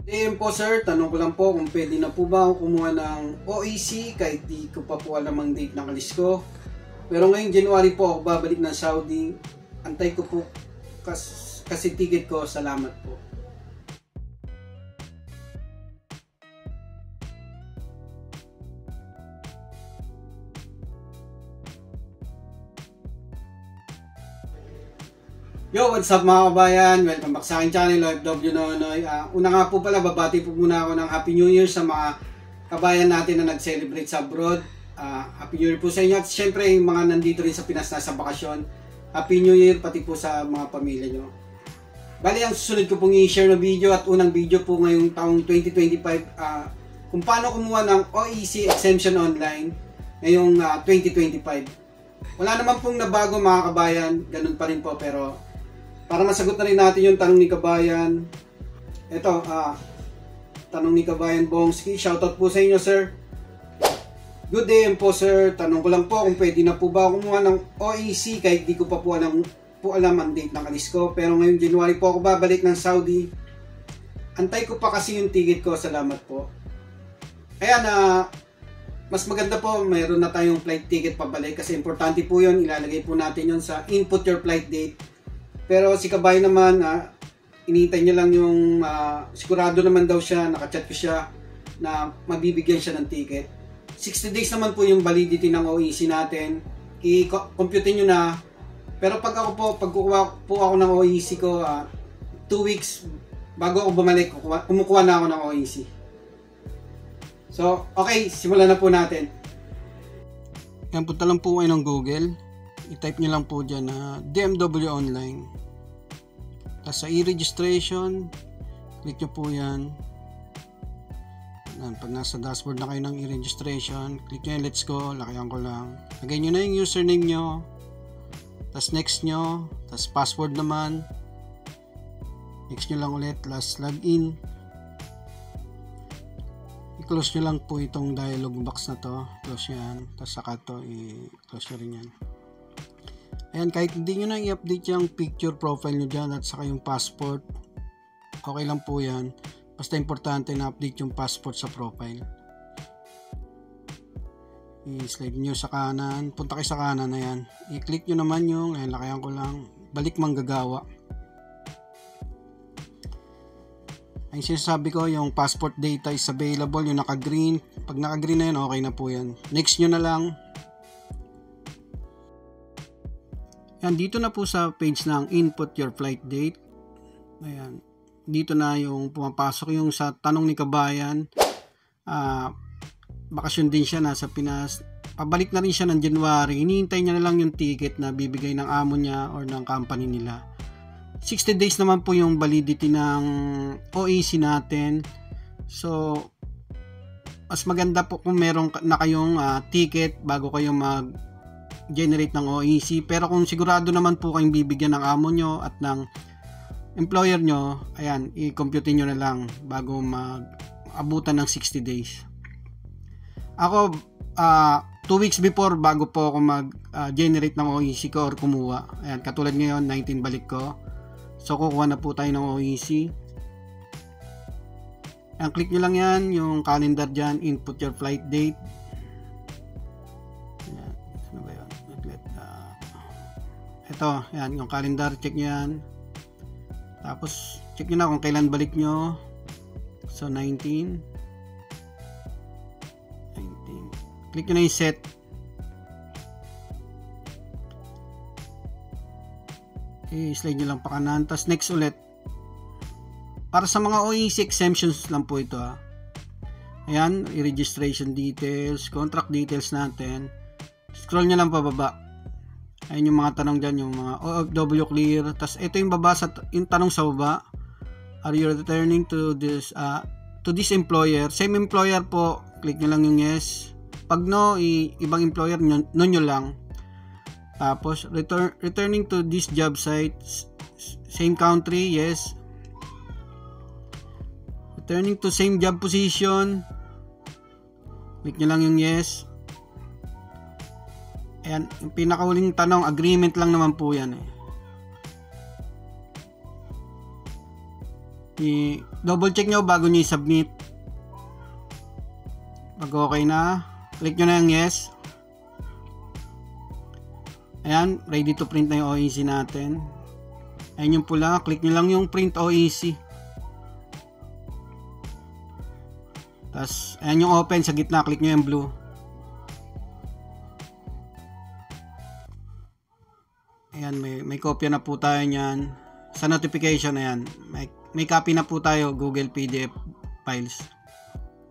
DM po sir, tanong ko lang po kung pwede na po ba ako kumuha ng OEC kahit di ko pa po alam ang date ng alis ko. Pero ngayong January po ako babalik ng Saudi. Antay ko po kasi ticket ko. Salamat po. Yo, what's up mga kabayan? Welcome back sa aking channel, OFW Nonoy. Una nga po pala, babati po muna ako ng Happy New Year sa mga kabayan natin na nag-celebrate sa abroad. Happy New Year po sa inyo. At syempre, yung mga nandito rin sa Pinas na sa bakasyon, Happy New Year pati po sa mga pamilya nyo. Bali, ang susunod ko pong i-share na video at unang video po ngayong taong 2025, kung paano kumuha ng OEC exemption online ngayong 2025. Wala naman pong nabago mga kabayan, ganun pa rin po, pero para masagot na rin natin yung tanong ni kabayan. Ito, tanong ni kabayan Bongski. Shoutout po sa inyo, sir. Good day po, sir. Tanong ko lang po kung pwede na po ba kumuha ng OEC kahit di ko pa po alam ang date ng alis ko. Pero ngayong January po ako babalik ng Saudi. Antay ko pa kasi yung ticket ko. Salamat po. Ayan, mas maganda po, mayroon na tayong flight ticket pabalik kasi importante po yun. Ilalagay po natin yun sa input your flight date. Pero si kabayan naman, inintay niya lang yung sigurado naman daw siya, nakachat ko siya na mabibigyan siya ng ticket. 60 days naman po yung validity ng OEC natin. I-compute nyo na. Pero pag kukuha po ako ng OEC ko, 2 weeks bago ako bumalik, kumukuha na ako ng OEC. So, okay, simulan na po natin. Yan, punta lang po kayo ng Google. I-type nyo lang po dyan na DMW Online. Tapos sa e-registration, click nyo po yan. Pag nasa dashboard na kayo ng e-registration, click nyo yung let's go, lakayan ko lang. Lagay nyo na yung username nyo. Tapos next nyo. Tapos password naman. Next nyo lang ulit. Last login. I-close nyo lang po itong dialog box na to. Close yan. Tapos saka to, i-close nyo rin yan. Ayan, kahit hindi nyo na i-update yung picture profile nyo dyan at saka yung passport, okay lang po yan. Basta importante na update yung passport sa profile. I-slide nyo sa kanan. Punta kayo sa kanan na yan. I-click nyo naman yung, ayan, lakayan ko lang, balik manggagawa. Ay sinasabi ko, yung passport data is available, yung naka-green. Pag naka-green na yan, okay na po yan. Next nyo na lang. Yan, dito na po sa page ng input your flight date. Ayan. Dito na yung pumapasok yung sa tanong ni kabayan. Bakasyon din siya, nasa Pinas. Pabalik na rin siya ng January. Hinihintay niya na lang yung ticket na bibigay ng amo niya or ng company nila. 60 days naman po yung validity ng OEC natin. So, mas maganda po kung meron na kayong ticket bago kayo mag-generate ng OEC. Pero kung sigurado naman po kayong bibigyan ng amo nyo at ng employer nyo, ayan, i-compute nyo na lang bago mag-abutan ng 60 days. Ako, 2 weeks before bago po ako mag-generate ng OEC ko or kumuha. Ayan, katulad ngayon, 19 balik ko. So, kukuha na po tayo ng OEC. Ayan, click nyo lang yan, yung calendar dyan, input your flight date. Ayan, ano ba yun? Ito, ayan, yung calendar, check nyo yan. Tapos, check nyo na kung kailan balik nyo. So, 19. Click nyo na yung set. I-slide nyo lang pa kanan. Tapos next ulit. Para sa mga OEC exemptions lang po ito. Ayan, i-registration details, contract details natin. Scroll nyo lang pababa. Ayan yung mga tanong dyan, yung mga OFW clear. Tapos ito yung baba, yung tanong sa baba. Are you returning to this employer? Same employer po. Click nyo lang yung yes. Pag no, ibang employer, no nyo lang. Tapos, returning to this job site, same country, yes. Returning to same job position, click nyo lang yung yes. Ayan, yung pinakahuling tanong, agreement lang naman po yan. double check nyo bago nyo i-submit. Pag okay na, click nyo na yung yes. Ayan, ready to print na yung OEC natin. Ayan yung pula, click nyo lang yung print OEC. Tapos, ayan yung open sa gitna, click nyo yung blue. Ayan, may kopya na po tayo nyan. Sa notification, ayan, may copy na po tayo, Google PDF files.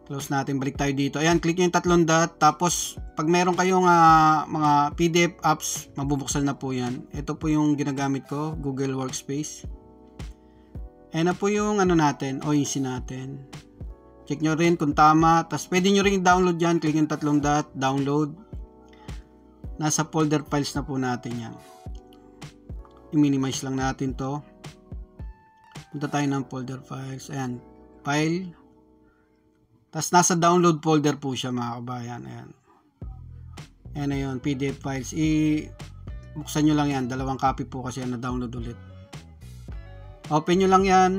Close natin, balik tayo dito. Ayan, click nyo yung tatlong dot. Tapos, pag meron kayong mga PDF apps, mabubuksan na po yan. Ito po yung ginagamit ko, Google Workspace. Ayan na po yung natin, OEC natin. Check nyo rin kung tama. Tapos, pwede nyo rin download yan. Click yung tatlong dot, download. Nasa folder files na po natin yan. I-minimize lang natin to. Punta tayo ng folder files. Ayan, file. Tapos nasa download folder po siya mga kabayan. Ayan. Ayan na yun, PDF files. Buksan nyo lang yan. 2 copy po kasi yan na download ulit. Open nyo lang yan.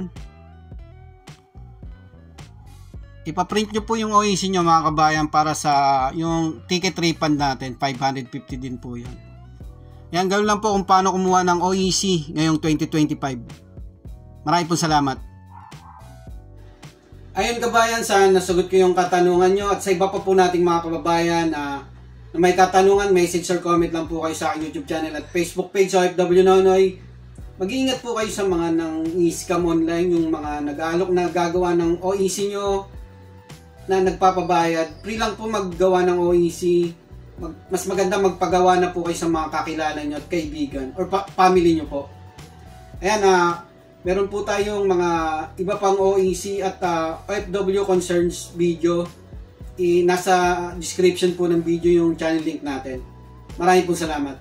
Ipaprint nyo po yung OEC nyo mga kabayan para sa yung ticket refund natin. 550 din po yan. Yan, gawin lang po kung paano kumuha ng OEC ngayong 2025. Maraming po salamat. Ayun kabayan, sana nasagot ko yung katanungan nyo. At sa iba pa po nating mga kababayan na may katanungan, message or comment lang po kayo sa aking YouTube channel at Facebook page OFW Nonoy. Mag-iingat po kayo sa mga nang i-scam online, yung mga nag-aalok na gagawa ng OEC nyo na nagpapabayad. Free lang po maggawa ng OEC. Mas maganda magpagawa na po kayo sa mga kakilala nyo at kaibigan or family nyo po. Ayan, meron po tayong mga iba pang OEC at OFW concerns video. Nasa description po ng video yung channel link natin. Maraming po salamat.